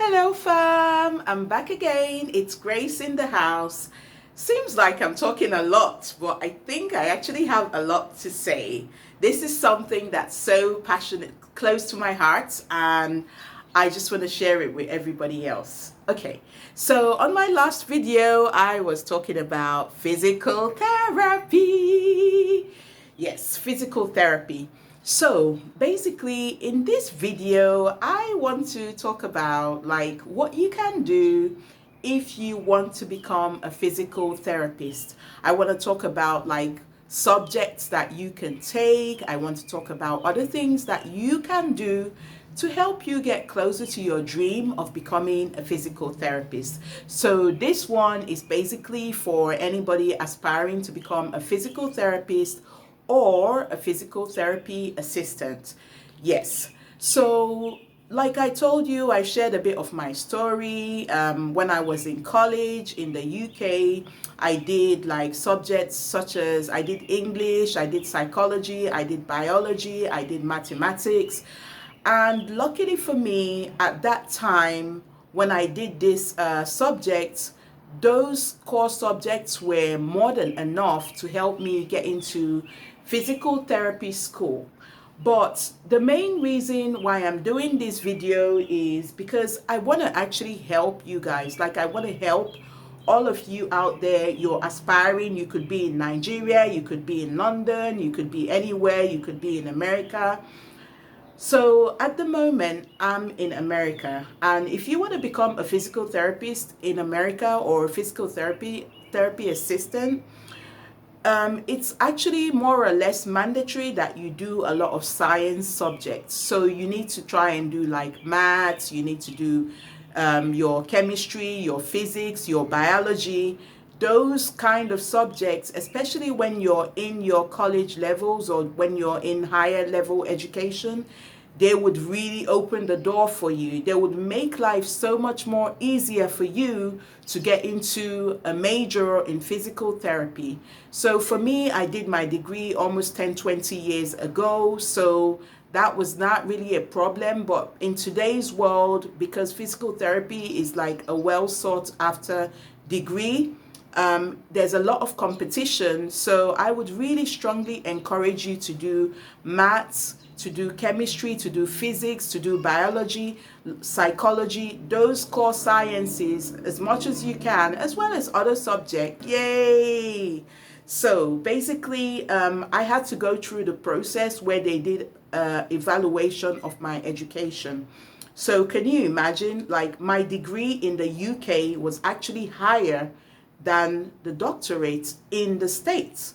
Hello fam, I'm back again. It's Grace in the house. Seems like I'm talking a lot, but I think I actually have a lot to say. This is something that's so passionate, close to my heart, and I just want to share it with everybody else. Okay, so on my last video, I was talking about physical therapy. Yes, physical therapy. So basically in this video, I want to talk about like what you can do if you want to become a physical therapist. I want to talk about like subjects that you can take. I want to talk about other things that you can do to help you get closer to your dream of becoming a physical therapist. So this one is basically for anybody aspiring to become a physical therapist or a physical therapy assistant. Yes. So, like I told you, I shared a bit of my story. When I was in college in the UK, I did like subjects such as I did English, I did psychology, I did biology, I did mathematics. And luckily for me, at that time, when I did this subject, those core subjects were more than enough to help me get into physical therapy school. But the main reason why I'm doing this video is because I want to actually help you guys. Like I want to help all of you out there. You're aspiring. You could be in Nigeria, you could be in London, you could be anywhere, you could be in America. So at the moment, I'm in America, and if you want to become a physical therapist in America or a physical therapy assistant, it's actually more or less mandatory that you do a lot of science subjects. So you need to try and do like maths, you need to do your chemistry, your physics, your biology, those kind of subjects, especially when you're in your college levels or when you're in higher level education. They would really open the door for you. They would make life so much more easier for you to get into a major in physical therapy. So for me, I did my degree almost 10, 20 years ago. So that was not really a problem. But in today's world, because physical therapy is like a well sought after degree, there's a lot of competition. So I would really strongly encourage you to do maths, to do chemistry, to do physics, to do biology, psychology, those core sciences as much as you can, as well as other subjects. Yay! So basically, I had to go through the process where they did evaluation of my education. So can you imagine, like my degree in the UK was actually higher than the doctorate in the States.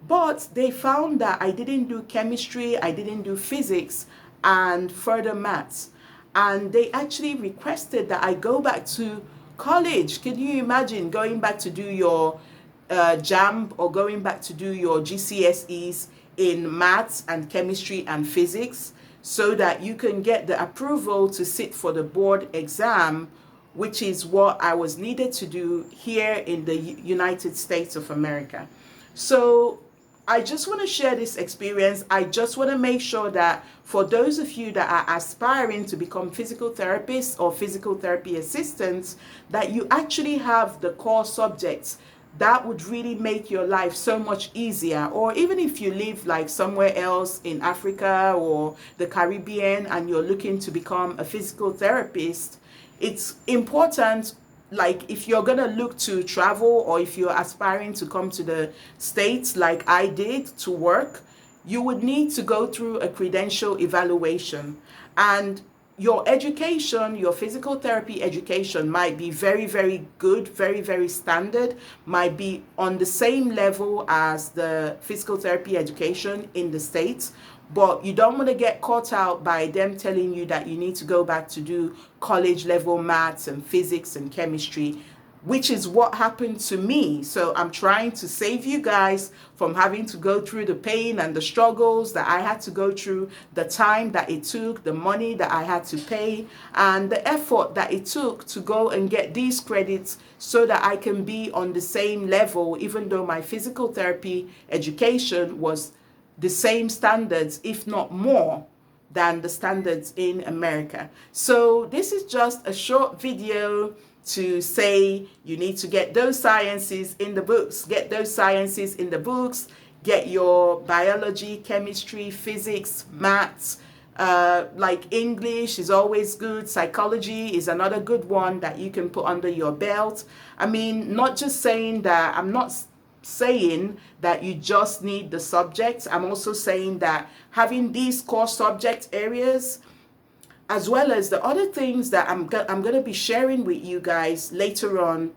But they found that I didn't do chemistry, I didn't do physics, and further maths. And they actually requested that I go back to college. Can you imagine going back to do your JAMB or going back to do your GCSEs in maths and chemistry and physics so that you can get the approval to sit for the board exam, which is what I was needed to do here in the United States of America. So I just want to share this experience. I just want to make sure that for those of you that are aspiring to become physical therapists or physical therapy assistants, that you actually have the core subjects that would really make your life so much easier. Or even if you live like somewhere else in Africa or the Caribbean and you're looking to become a physical therapist, it's important, like if you're gonna look to travel or if you're aspiring to come to the States like I did to work, you would need to go through a credential evaluation. And your education, your physical therapy education might be very, very good, very, very standard, might be on the same level as the physical therapy education in the States. But you don't want to get caught out by them telling you that you need to go back to do college level maths and physics and chemistry, which is what happened to me. So I'm trying to save you guys from having to go through the pain and the struggles that I had to go through, the time that it took, the money that I had to pay, and the effort that it took to go and get these credits so that I can be on the same level, even though my physical therapy education was the same standards, if not more, than the standards in America. So this is just a short video to say you need to get those sciences in the books. Get those sciences in the books. Get your biology, chemistry, physics, maths, like English is always good. Psychology is another good one that you can put under your belt. I mean, not just saying that, I'm not saying that you just need the subjects. I'm also saying that having these core subject areas, as well as the other things that I'm going to be sharing with you guys later on,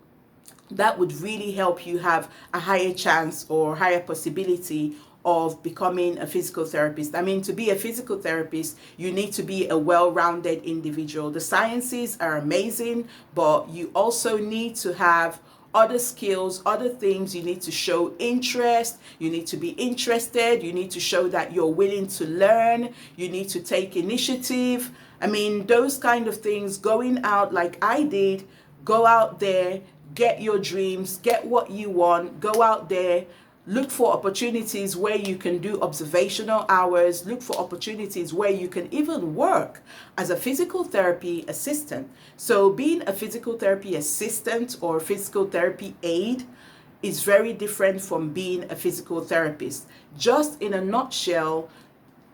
that would really help you have a higher chance or higher possibility of becoming a physical therapist. I mean, to be a physical therapist, you need to be a well-rounded individual. The sciences are amazing, but you also need to have other skills, other things. You need to show interest. You need to be interested. You need to show that you're willing to learn. You need to take initiative. I mean, those kind of things, going out like I did, go out there, get your dreams, get what you want, go out there, look for opportunities where you can do observational hours, look for opportunities where you can even work as a physical therapy assistant. So being a physical therapy assistant or physical therapy aide is very different from being a physical therapist. Just in a nutshell,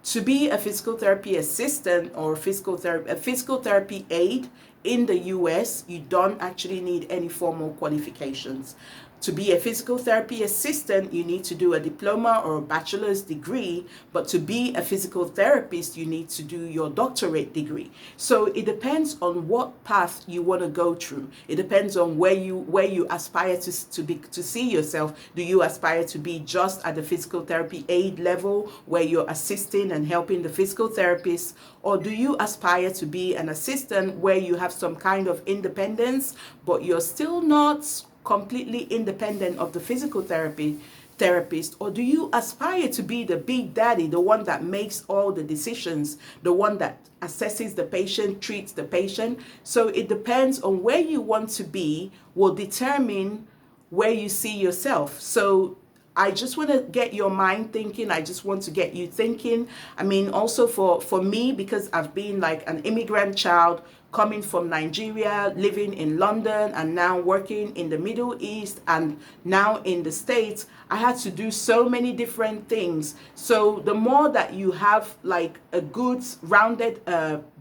to be a physical therapy assistant or a physical therapy aide in the US, you don't actually need any formal qualifications. To be a physical therapy assistant, you need to do a diploma or a bachelor's degree, but to be a physical therapist, you need to do your doctorate degree. So it depends on what path you want to go through. It depends on where you aspire to see yourself. Do you aspire to be just at the physical therapy aide level where you're assisting and helping the physical therapist, or do you aspire to be an assistant where you have some kind of independence, but you're still not completely independent of the physical therapist? Or do you aspire to be the big daddy, the one that makes all the decisions, the one that assesses the patient, treats the patient? So it depends on where you want to be, will determine where you see yourself. So I just want to get your mind thinking. I just want to get you thinking. I mean, also for me, because I've been like an immigrant child coming from Nigeria, living in London, and now working in the Middle East, and now in the States, I had to do so many different things. So the more that you have like a good rounded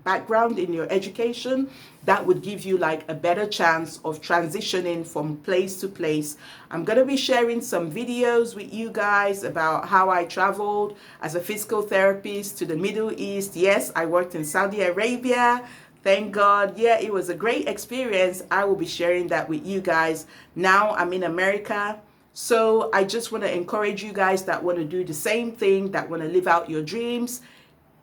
background in your education, that would give you like a better chance of transitioning from place to place. I'm going to be sharing some videos with you guys about how I traveled as a physical therapist to the Middle East. Yes, I worked in Saudi Arabia. Thank God. Yeah, it was a great experience. I will be sharing that with you guys. Now I'm in America. So I just want to encourage you guys that want to do the same thing, that want to live out your dreams.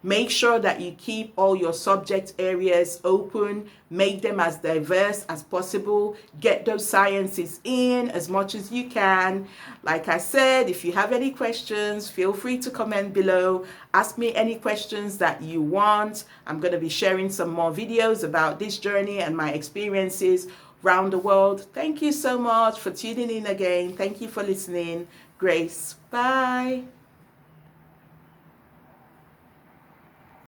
Make sure that you keep all your subject areas open, make them as diverse as possible, get those sciences in as much as you can. Like I said, if you have any questions, feel free to comment below. Ask me any questions that you want. I'm going to be sharing some more videos about this journey and my experiences around the world. Thank you so much for tuning in again. Thank you for listening. Grace. Bye.